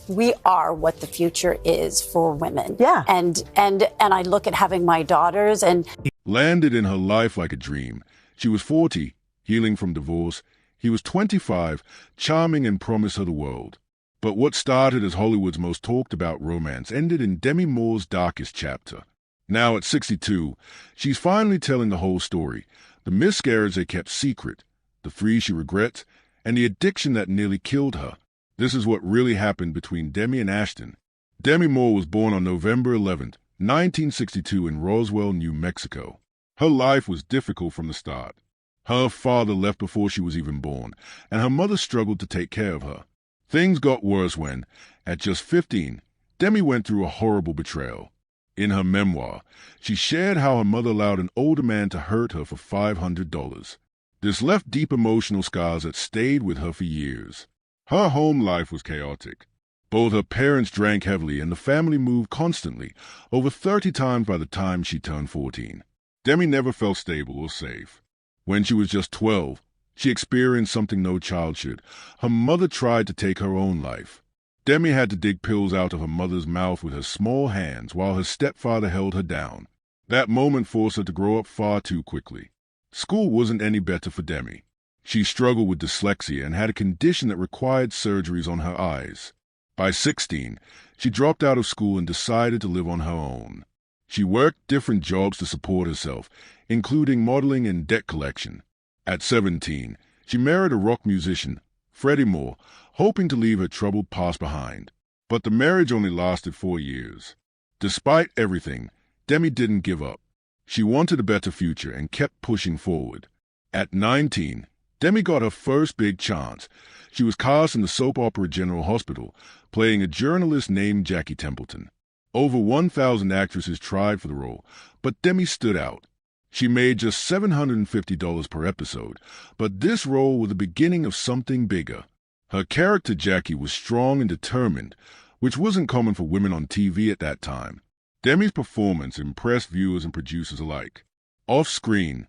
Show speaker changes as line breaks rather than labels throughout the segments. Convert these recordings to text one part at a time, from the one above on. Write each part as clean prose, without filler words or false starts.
we are what the future is for women.
Yeah.
And I look at having my daughters and
landed in her life like a dream. She was 40, healing from divorce. He was 25, charming and promised her the world. But what started as Hollywood's most talked about romance ended in Demi Moore's darkest chapter. Now at 62, she's finally telling the whole story. The miscarriage they kept secret, the 3 she regrets, and the addiction that nearly killed her. This is what really happened between Demi and Ashton. Demi Moore was born on November 11, 1962 in Roswell, New Mexico. Her life was difficult from the start. Her father left before she was even born, and her mother struggled to take care of her. Things got worse when, at just 15, Demi went through a horrible betrayal. In her memoir, she shared how her mother allowed an older man to hurt her for $500. This left deep emotional scars that stayed with her for years. Her home life was chaotic. Both her parents drank heavily and the family moved constantly, over 30 times by the time she turned 14. Demi never felt stable or safe. When she was just 12, she experienced something no child should. Her mother tried to take her own life. Demi had to dig pills out of her mother's mouth with her small hands while her stepfather held her down. That moment forced her to grow up far too quickly. School wasn't any better for Demi. She struggled with dyslexia and had a condition that required surgeries on her eyes. By 16, she dropped out of school and decided to live on her own. She worked different jobs to support herself, including modeling and debt collection. At 17, she married a rock musician, Freddie Moore, hoping to leave her troubled past behind. But the marriage only lasted 4 years. Despite everything, Demi didn't give up. She wanted a better future and kept pushing forward. At 19, Demi got her first big chance. She was cast in the soap opera General Hospital, playing a journalist named Jackie Templeton. Over 1,000 actresses tried for the role, but Demi stood out. She made just $750 per episode, but this role was the beginning of something bigger. Her character Jackie was strong and determined, which wasn't common for women on TV at that time. Demi's performance impressed viewers and producers alike. Off-screen,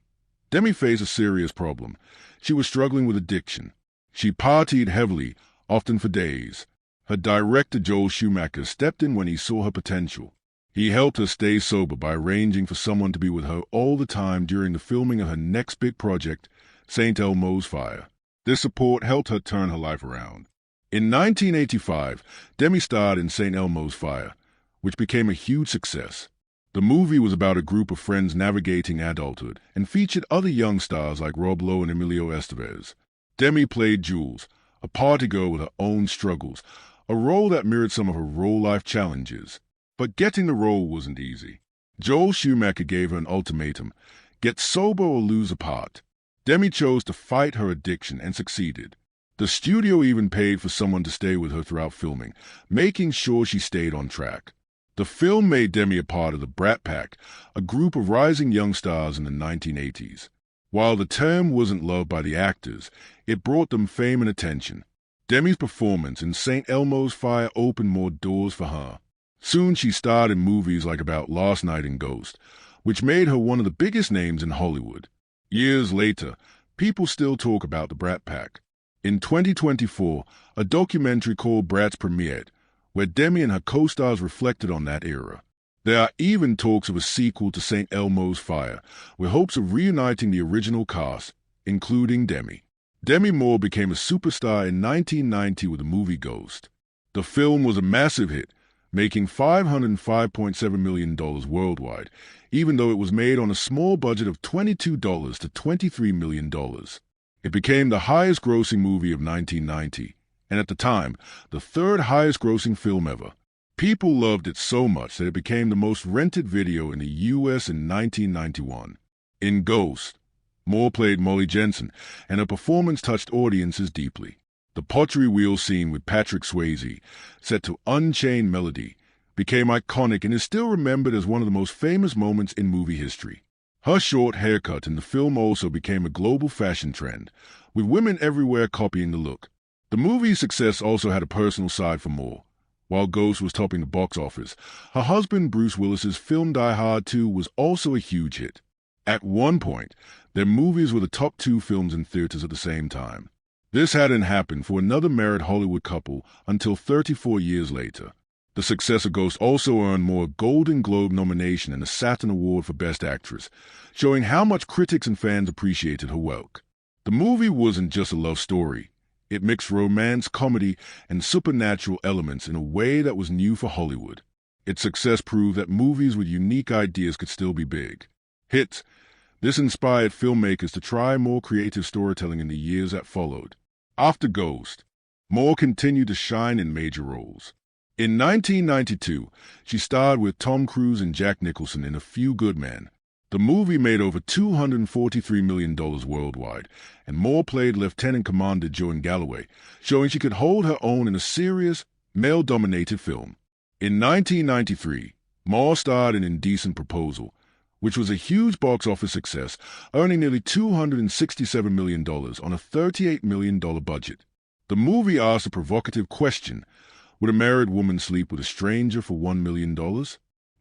Demi faced a serious problem. She was struggling with addiction. She partied heavily, often for days. Her director Joel Schumacher stepped in when he saw her potential. He helped her stay sober by arranging for someone to be with her all the time during the filming of her next big project, St. Elmo's Fire. This support helped her turn her life around. In 1985, Demi starred in St. Elmo's Fire, which became a huge success. The movie was about a group of friends navigating adulthood and featured other young stars like Rob Lowe and Emilio Estevez. Demi played Jules, a party girl with her own struggles, a role that mirrored some of her real-life challenges. But getting the role wasn't easy. Joel Schumacher gave her an ultimatum: get sober or lose a part. Demi chose to fight her addiction and succeeded. The studio even paid for someone to stay with her throughout filming, making sure she stayed on track. The film made Demi a part of the Brat Pack, a group of rising young stars in the 1980s. While the term wasn't loved by the actors, it brought them fame and attention. Demi's performance in St. Elmo's Fire opened more doors for her. Soon she starred in movies like About Last Night and Ghost, which made her one of the biggest names in Hollywood. Years later, people still talk about the Brat Pack. In 2024, a documentary called Brats premiered, where Demi and her co-stars reflected on that era. There are even talks of a sequel to St. Elmo's Fire, with hopes of reuniting the original cast, including Demi. Demi Moore became a superstar in 1990 with the movie Ghost. The film was a massive hit, making $505.7 million worldwide, even though it was made on a small budget of $22 to $23 million. It became the highest-grossing movie of 1990, and at the time, the third highest-grossing film ever. People loved it so much that it became the most rented video in the U.S. in 1991. In Ghost, Moore played Molly Jensen, and her performance touched audiences deeply. The pottery wheel scene with Patrick Swayze, set to Unchained Melody, became iconic and is still remembered as one of the most famous moments in movie history. Her short haircut in the film also became a global fashion trend, with women everywhere copying the look. The movie's success also had a personal side for Moore. While Ghost was topping the box office, her husband Bruce Willis's film Die Hard 2 was also a huge hit. At one point, their movies were the top 2 films in theaters at the same time. This hadn't happened for another married Hollywood couple until 34 years later. The success of Ghost also earned Moore a Golden Globe nomination and a Saturn Award for Best Actress, showing how much critics and fans appreciated her work. The movie wasn't just a love story. It mixed romance, comedy, and supernatural elements in a way that was new for Hollywood. Its success proved that movies with unique ideas could still be big hits. This inspired filmmakers to try more creative storytelling in the years that followed. After Ghost, Moore continued to shine in major roles. In 1992, she starred with Tom Cruise and Jack Nicholson in A Few Good Men. The movie made over $243 million worldwide, and Moore played Lieutenant Commander Joan Galloway, showing she could hold her own in a serious, male-dominated film. In 1993, Moore starred in Indecent Proposal, which was a huge box office success, earning nearly $267 million on a $38 million budget. The movie asked a provocative question: would a married woman sleep with a stranger for $1 million?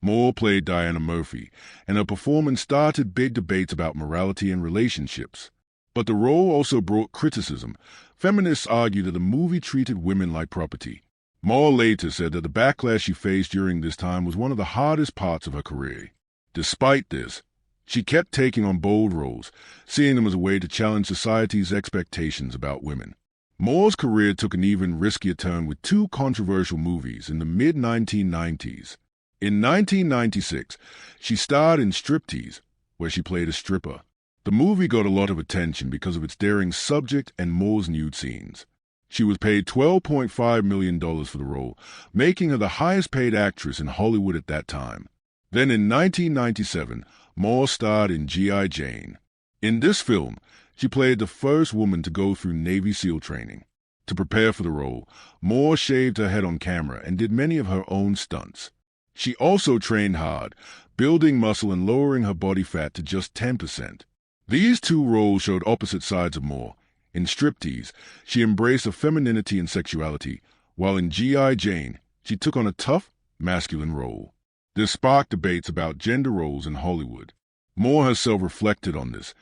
Moore played Diana Murphy, and her performance started big debates about morality and relationships. But the role also brought criticism. Feminists argued that the movie treated women like property. Moore later said that the backlash she faced during this time was one of the hardest parts of her career. Despite this, she kept taking on bold roles, seeing them as a way to challenge society's expectations about women. Moore's career took an even riskier turn with two controversial movies in the mid-1990s. In 1996, she starred in Striptease, where she played a stripper. The movie got a lot of attention because of its daring subject and Moore's nude scenes. She was paid $12.5 million for the role, making her the highest-paid actress in Hollywood at that time. Then in 1997, Moore starred in G.I. Jane. In this film, she played the first woman to go through Navy SEAL training. To prepare for the role, Moore shaved her head on camera and did many of her own stunts. She also trained hard, building muscle and lowering her body fat to just 10%. These two roles showed opposite sides of Moore. In Striptease, she embraced her femininity and sexuality, while in G.I. Jane, she took on a tough, masculine role. This sparked debates about gender roles in Hollywood. Moore herself reflected on this,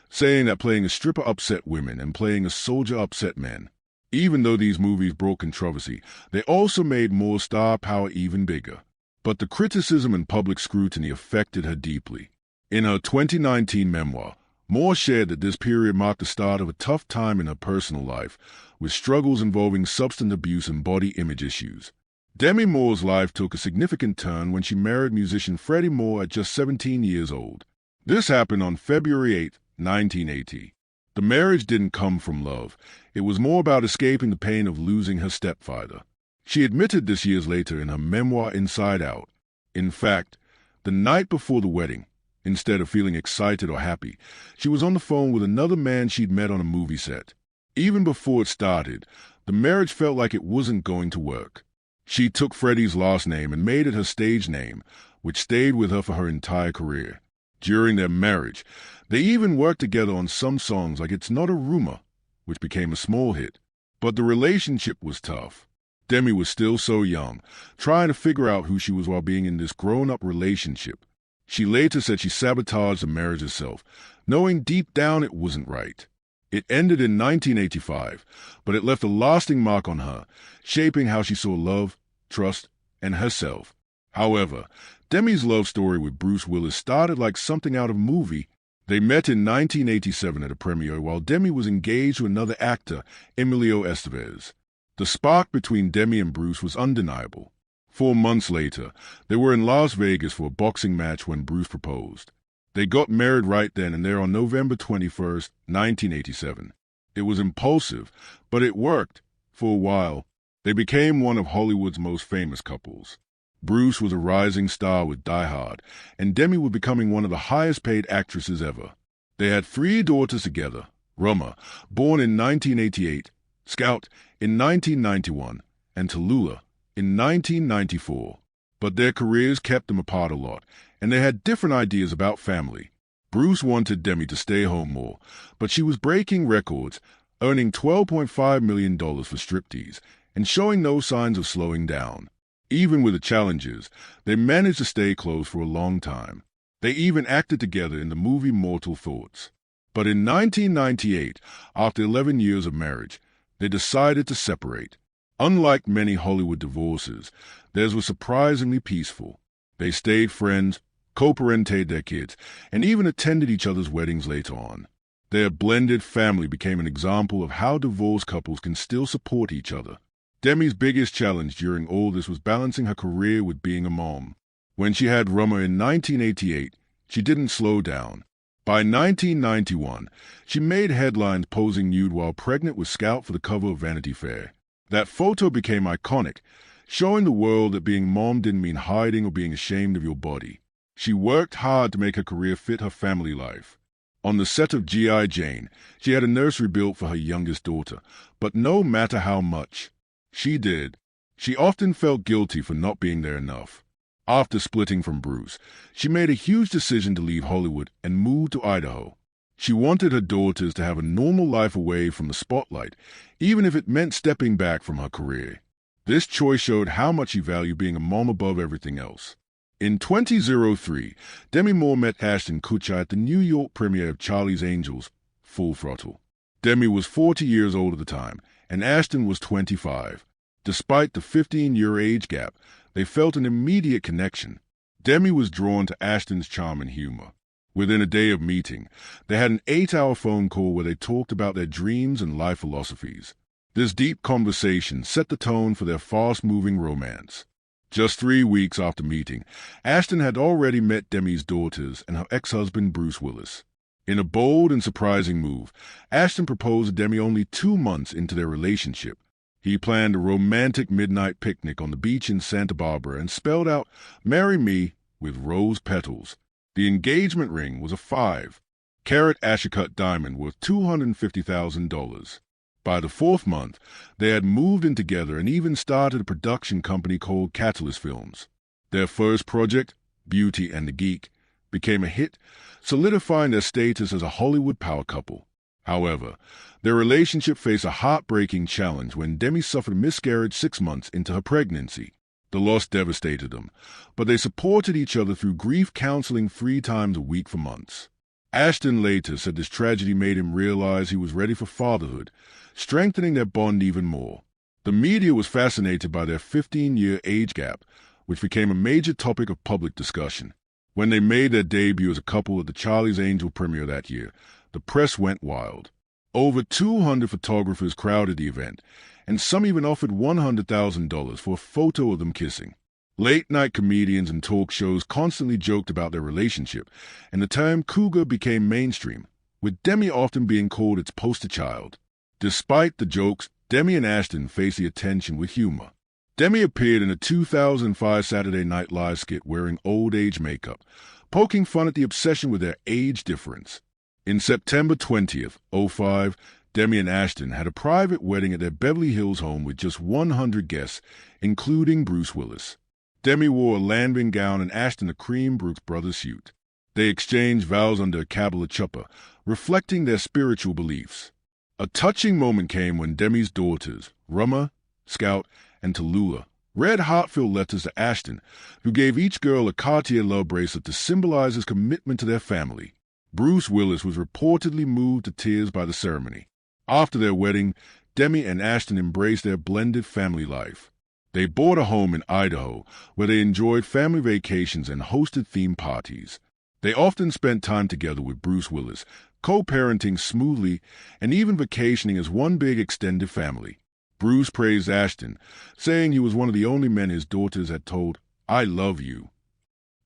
saying that playing a stripper upset women and playing a soldier upset men. Even though these movies brought controversy, they also made Moore's star power even bigger. But the criticism and public scrutiny affected her deeply. In her 2019 memoir, Moore shared that this period marked the start of a tough time in her personal life, with struggles involving substance abuse and body image issues. Demi Moore's life took a significant turn when she married musician Freddie Moore at just 17 years old. This happened on February 8, 1980. The marriage didn't come from love. It was more about escaping the pain of losing her stepfather. She admitted this years later in her memoir Inside Out. In fact, the night before the wedding, instead of feeling excited or happy, she was on the phone with another man she'd met on a movie set. Even before it started, the marriage felt like it wasn't going to work. She took Freddie's last name and made it her stage name, which stayed with her for her entire career. During their marriage, they even worked together on some songs like It's Not a Rumor, which became a small hit. But the relationship was tough. Demi was still so young, trying to figure out who she was while being in this grown-up relationship. She later said she sabotaged the marriage herself, knowing deep down it wasn't right. It ended in 1985, but it left a lasting mark on her, shaping how she saw love, trust, and herself. However, Demi's love story with Bruce Willis started like something out of a movie. They met in 1987 at a premiere while Demi was engaged to another actor, Emilio Estevez. The spark between Demi and Bruce was undeniable. 4 months later, they were in Las Vegas for a boxing match when Bruce proposed. They got married right then and there on November 21st, 1987. It was impulsive, but it worked. For a while, they became one of Hollywood's most famous couples. Bruce was a rising star with Die Hard, and Demi was becoming one of the highest-paid actresses ever. They had 3 daughters together: Roma, born in 1988, Scout in 1991, and Tallulah in 1994. But their careers kept them apart a lot, and they had different ideas about family. Bruce wanted Demi to stay home more, but she was breaking records, earning $12.5 million for Striptease, and showing no signs of slowing down. Even with the challenges, they managed to stay close for a long time. They even acted together in the movie Mortal Thoughts. But in 1998, after 11 years of marriage, They decided to separate. Unlike many Hollywood divorces, theirs was surprisingly peaceful. They stayed friends, co-parented their kids, and even attended each other's weddings later on. Their blended family became an example of how divorced couples can still support each other. Demi's biggest challenge during all this was balancing her career with being a mom. When she had Roma in 1988, she didn't slow down. By 1991, she made headlines posing nude while pregnant with Scout for the cover of Vanity Fair. That photo became iconic, showing the world that being mom didn't mean hiding or being ashamed of your body. She worked hard to make her career fit her family life. On the set of G.I. Jane, she had a nursery built for her youngest daughter, but no matter how much she did, she often felt guilty for not being there enough. After splitting from Bruce, she made a huge decision to leave Hollywood and move to Idaho. She wanted her daughters to have a normal life away from the spotlight, even if it meant stepping back from her career. This choice showed how much she valued being a mom above everything else. In 2003, Demi Moore met Ashton Kutcher at the New York premiere of Charlie's Angels, Full Throttle. Demi was 40 years old at the time, and Ashton was 25. Despite the 15-year age gap, they felt an immediate connection. Demi was drawn to Ashton's charm and humor. Within a day of meeting, they had an 8-hour phone call where they talked about their dreams and life philosophies. This deep conversation set the tone for their fast-moving romance. Just 3 weeks after meeting, Ashton had already met Demi's daughters and her ex-husband Bruce Willis. In a bold and surprising move, Ashton proposed to Demi only 2 months into their relationship. He planned a romantic midnight picnic on the beach in Santa Barbara and spelled out, "Marry me," with rose petals. The engagement ring was a 5-carat Ashton diamond worth $250,000. By the 4th month, they had moved in together and even started a production company called Catalyst Films. Their first project, Beauty and the Geek, became a hit, solidifying their status as a Hollywood power couple. However, their relationship faced a heartbreaking challenge when Demi suffered a miscarriage 6 months into her pregnancy. The loss devastated them, but they supported each other through grief counseling 3 times a week for months. Ashton later said this tragedy made him realize he was ready for fatherhood, strengthening their bond even more. The media was fascinated by their 15-year age gap, which became a major topic of public discussion. When they made their debut as a couple at the Charlie's Angel premiere that year, the press went wild. Over 200 photographers crowded the event, and some even offered $100,000 for a photo of them kissing. Late-night comedians and talk shows constantly joked about their relationship, and the term cougar became mainstream, with Demi often being called its poster child. Despite the jokes, Demi and Ashton faced the attention with humor. Demi appeared in a 2005 Saturday Night Live skit wearing old-age makeup, poking fun at the obsession with their age difference. In September 20th, 2005, Demi and Ashton had a private wedding at their Beverly Hills home with just 100 guests, including Bruce Willis. Demi wore a landing gown and Ashton a cream Brooks Brothers suit. They exchanged vows under a Kabbalah chuppah, reflecting their spiritual beliefs. A touching moment came when Demi's daughters, Roma, Scout, and Tallulah, read heartfelt letters to Ashton, who gave each girl a Cartier love bracelet to symbolize his commitment to their family. Bruce Willis was reportedly moved to tears by the ceremony. After their wedding, Demi and Ashton embraced their blended family life. They bought a home in Idaho, where they enjoyed family vacations and hosted theme parties. They often spent time together with Bruce Willis, co-parenting smoothly and even vacationing as one big extended family. Bruce praised Ashton, saying he was one of the only men his daughters had told, "I love you."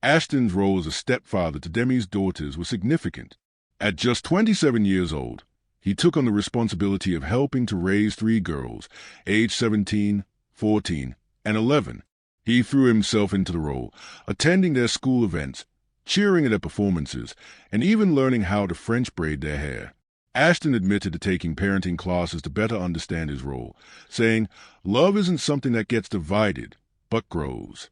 Ashton's role as a stepfather to Demi's daughters was significant. At just 27 years old, he took on the responsibility of helping to raise 3 girls, aged 17, 14, and 11. He threw himself into the role, attending their school events, cheering at their performances, and even learning how to French braid their hair. Ashton admitted to taking parenting classes to better understand his role, saying, "Love isn't something that gets divided, but grows."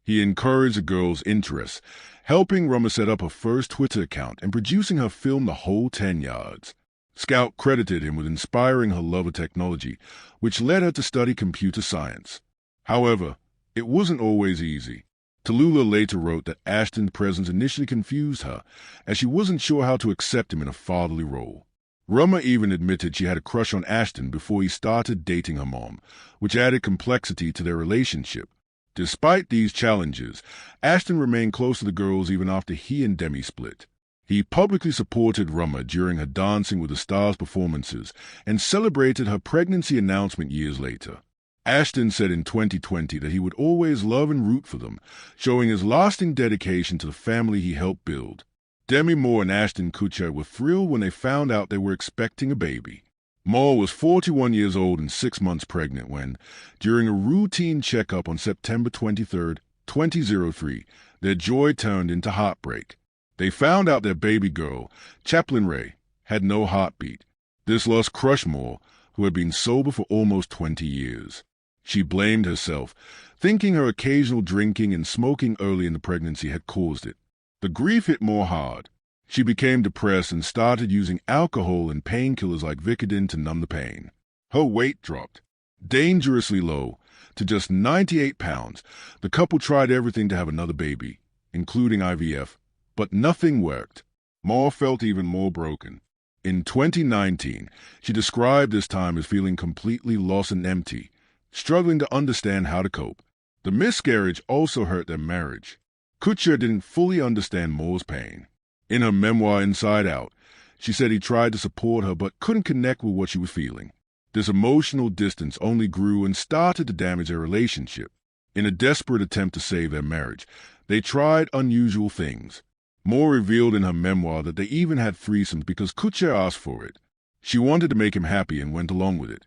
He encouraged the girl's interests, helping Roma set up her first Twitter account and producing her film The Whole 10 Yards. Scout credited him with inspiring her love of technology, which led her to study computer science. However, it wasn't always easy. Tallulah later wrote that Ashton's presence initially confused her, as she wasn't sure how to accept him in a fatherly role. Rummer even admitted she had a crush on Ashton before he started dating her mom, which added complexity to their relationship. Despite these challenges, Ashton remained close to the girls even after he and Demi split. He publicly supported Rummer during her Dancing with the Stars performances and celebrated her pregnancy announcement years later. Ashton said in 2020 that he would always love and root for them, showing his lasting dedication to the family he helped build. Demi Moore and Ashton Kutcher were thrilled when they found out they were expecting a baby. Moore was 41 years old and 6 months pregnant when, during a routine checkup on September 23, 2003, their joy turned into heartbreak. They found out their baby girl, Chaplin Ray, had no heartbeat. This loss crushed Moore, who had been sober for almost 20 years. She blamed herself, thinking her occasional drinking and smoking early in the pregnancy had caused it. The grief hit Moore hard. She became depressed and started using alcohol and painkillers like Vicodin to numb the pain. Her weight dropped, dangerously low, to just 98 pounds. The couple tried everything to have another baby, including IVF, but nothing worked. Moore felt even more broken. In 2019, she described this time as feeling completely lost and empty, struggling to understand how to cope. The miscarriage also hurt their marriage. Kutcher didn't fully understand Moore's pain. In her memoir Inside Out, she said he tried to support her but couldn't connect with what she was feeling. This emotional distance only grew and started to damage their relationship. In a desperate attempt to save their marriage, they tried unusual things. Moore revealed in her memoir that they even had threesomes because Kutcher asked for it. She wanted to make him happy and went along with it,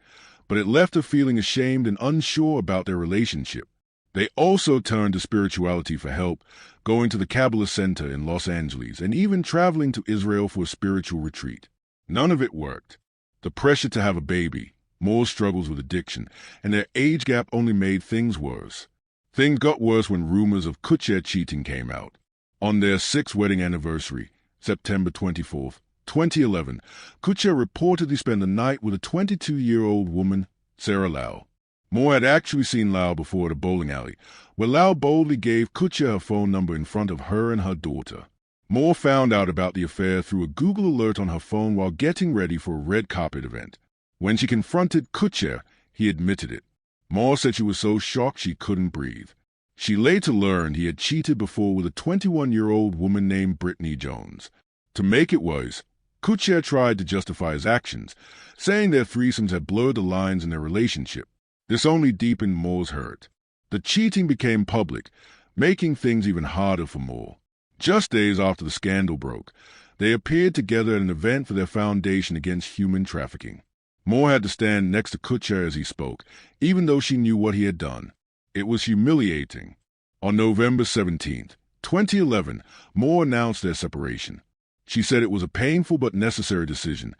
but it left her feeling ashamed and unsure about their relationship. They also turned to spirituality for help, going to the Kabbalah Center in Los Angeles and even traveling to Israel for a spiritual retreat. None of it worked. The pressure to have a baby, Moore's struggles with addiction, and their age gap only made things worse. Things got worse when rumors of Kutcher cheating came out. On their 6th wedding anniversary, September 24, 2011, Kutcher reportedly spent the night with a 22-year-old woman, Sarah Lau. Moore had actually seen Lau before at a bowling alley, where Lau boldly gave Kutcher her phone number in front of her and her daughter. Moore found out about the affair through a Google alert on her phone while getting ready for a red carpet event. When she confronted Kutcher, he admitted it. Moore said she was so shocked she couldn't breathe. She later learned he had cheated before with a 21-year-old woman named Brittany Jones. To make it worse, Kutcher tried to justify his actions, saying their threesomes had blurred the lines in their relationship. This only deepened Moore's hurt. The cheating became public, making things even harder for Moore. Just days after the scandal broke, they appeared together at an event for their foundation against human trafficking. Moore had to stand next to Kutcher as he spoke, even though she knew what he had done. It was humiliating. On November 17, 2011, Moore announced their separation. She said it was a painful but necessary decision,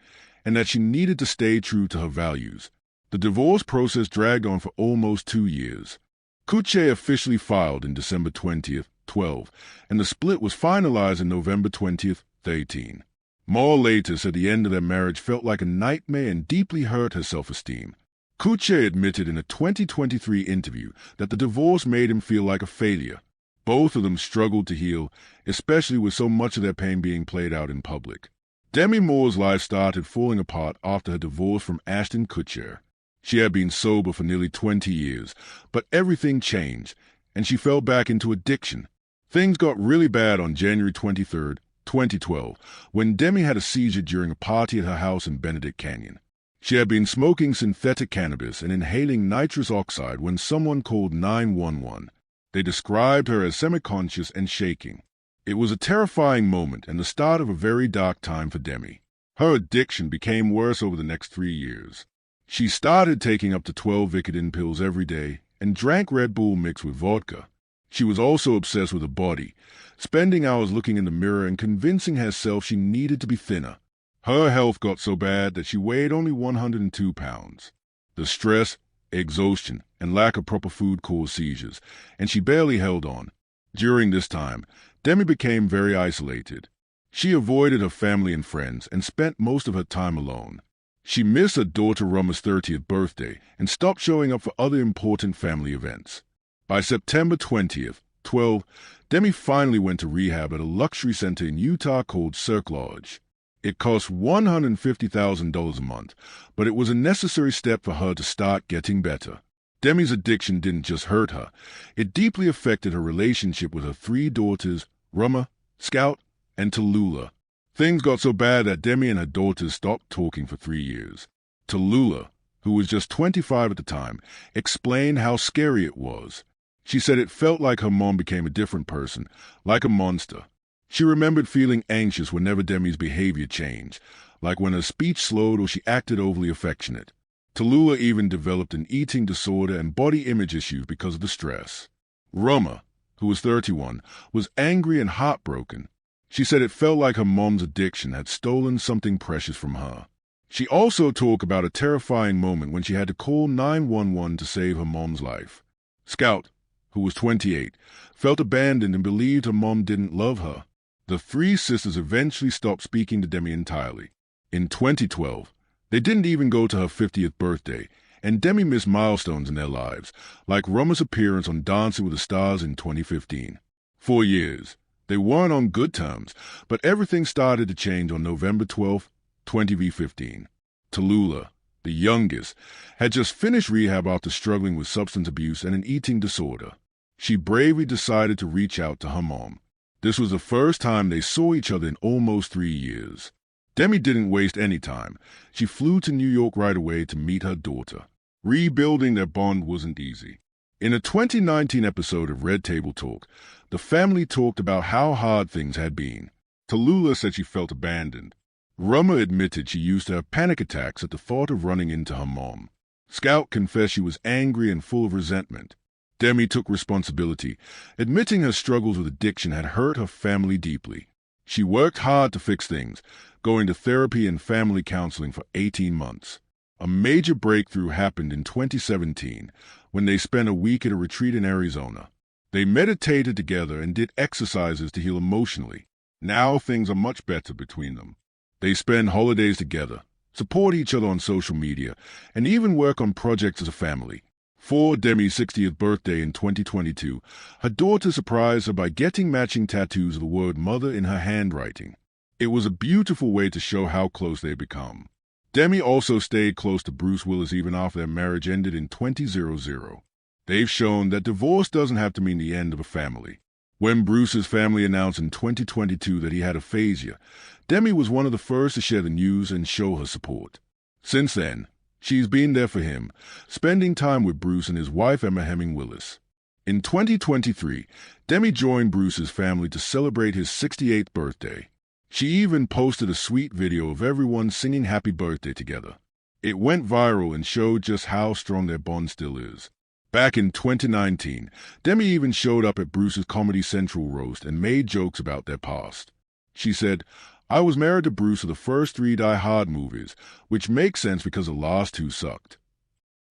and that she needed to stay true to her values. The divorce process dragged on for almost 2 years. Kutcher officially filed in December 20, 2012, and the split was finalized in November 20, 2013. Moore later said the end of their marriage felt like a nightmare and deeply hurt her self-esteem. Kutcher admitted in a 2023 interview that the divorce made him feel like a failure. Both of them struggled to heal, especially with so much of their pain being played out in public. Demi Moore's life started falling apart after her divorce from Ashton Kutcher. She had been sober for nearly 20 years, but everything changed, and she fell back into addiction. Things got really bad on January 23, 2012, when Demi had a seizure during a party at her house in Benedict Canyon. She had been smoking synthetic cannabis and inhaling nitrous oxide when someone called 911. They described her as semi-conscious and shaking. It was a terrifying moment and the start of a very dark time for Demi. Her addiction became worse over the next 3 years. She started taking up to 12 Vicodin pills every day and drank Red Bull mixed with vodka. She was also obsessed with her body, spending hours looking in the mirror and convincing herself she needed to be thinner. Her health got so bad that she weighed only 102 pounds. The stress, exhaustion, and lack of proper food caused seizures, and she barely held on. During this time, Demi became very isolated. She avoided her family and friends and spent most of her time alone. She missed her daughter Rummer's 30th birthday and stopped showing up for other important family events. By September 20th, 2012, Demi finally went to rehab at a luxury center in Utah called Cirque Lodge. It cost $150,000 a month, but it was a necessary step for her to start getting better. Demi's addiction didn't just hurt her. It deeply affected her relationship with her three daughters, Roma, Scout, and Tallulah. Things got so bad that Demi and her daughters stopped talking for 3 years. Tallulah, who was just 25 at the time, explained how scary it was. She said it felt like her mom became a different person, like a monster. She remembered feeling anxious whenever Demi's behavior changed, like when her speech slowed or she acted overly affectionate. Tallulah even developed an eating disorder and body image issues because of the stress. Roma, who was 31, was angry and heartbroken. She said it felt like her mom's addiction had stolen something precious from her. She also talked about a terrifying moment when she had to call 911 to save her mom's life. Scout, who was 28, felt abandoned and believed her mom didn't love her. The three sisters eventually stopped speaking to Demi entirely. In 2012, they didn't even go to her 50th birthday, and Demi missed milestones in their lives, like Roma's appearance on Dancing with the Stars in 2015. 4 years. They weren't on good terms, but everything started to change on November 12, 2015. Tallulah, the youngest, had just finished rehab after struggling with substance abuse and an eating disorder. She bravely decided to reach out to her mom. This was the first time they saw each other in almost 3 years. Demi didn't waste any time. She flew to New York right away to meet her daughter. Rebuilding their bond wasn't easy. In a 2019 episode of Red Table Talk, the family talked about how hard things had been. Tallulah said she felt abandoned. Roma admitted she used to have panic attacks at the thought of running into her mom. Scout confessed she was angry and full of resentment. Demi took responsibility, admitting her struggles with addiction had hurt her family deeply. She worked hard to fix things, going to therapy and family counseling for 18 months. A major breakthrough happened in 2017 when they spent a week at a retreat in Arizona. They meditated together and did exercises to heal emotionally. Now things are much better between them. They spend holidays together, support each other on social media, and even work on projects as a family. For Demi's 60th birthday in 2022, her daughter surprised her by getting matching tattoos of the word mother in her handwriting. It was a beautiful way to show how close they had become. Demi also stayed close to Bruce Willis even after their marriage ended in 2000. They've shown that divorce doesn't have to mean the end of a family. When Bruce's family announced in 2022 that he had aphasia, Demi was one of the first to share the news and show her support. Since then, she's been there for him, spending time with Bruce and his wife Emma Hemming Willis. In 2023, Demi joined Bruce's family to celebrate his 68th birthday. She even posted a sweet video of everyone singing happy birthday together. It went viral and showed just how strong their bond still is. Back in 2019, Demi even showed up at Bruce's Comedy Central roast and made jokes about their past. She said, "I was married to Bruce for the first 3 Die Hard movies, which makes sense because the last 2 sucked."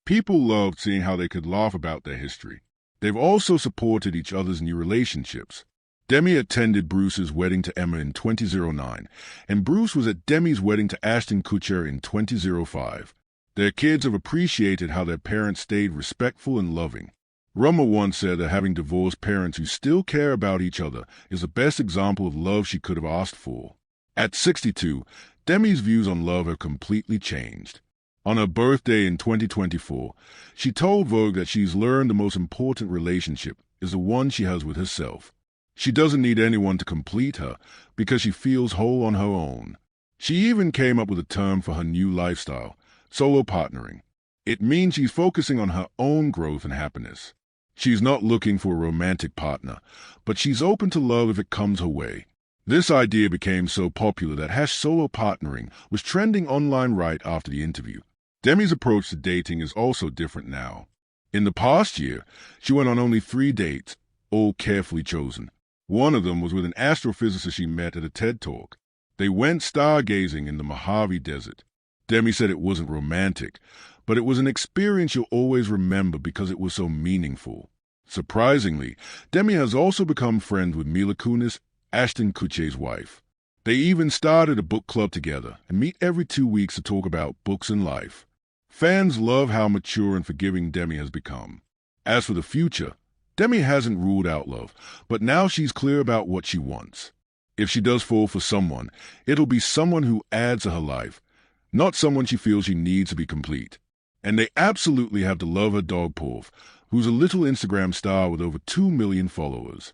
People loved seeing how they could laugh about their history. They've also supported each other's new relationships. Demi attended Bruce's wedding to Emma in 2009, and Bruce was at Demi's wedding to Ashton Kutcher in 2005. Their kids have appreciated how their parents stayed respectful and loving. Roma once said that having divorced parents who still care about each other is the best example of love she could have asked for. At 62, Demi's views on love have completely changed. On her birthday in 2024, she told Vogue that she's learned the most important relationship is the one she has with herself. She doesn't need anyone to complete her because she feels whole on her own. She even came up with a term for her new lifestyle, solo partnering. It means she's focusing on her own growth and happiness. She's not looking for a romantic partner, but she's open to love if it comes her way. This idea became so popular that #solo partnering was trending online right after the interview. Demi's approach to dating is also different now. In the past year, she went on only 3 dates, all carefully chosen. One of them was with an astrophysicist she met at a TED Talk. They went stargazing in the Mojave Desert. Demi said it wasn't romantic, but it was an experience you'll always remember because it was so meaningful. Surprisingly, Demi has also become friends with Mila Kunis, Ashton Kutcher's wife. They even started a book club together and meet every 2 weeks to talk about books and life. Fans love how mature and forgiving Demi has become. As for the future, Demi hasn't ruled out love, but now she's clear about what she wants. If she does fall for someone, it'll be someone who adds to her life, not someone she feels she needs to be complete. And they absolutely have to love her dog Porf, who's a little Instagram star with over 2 million followers.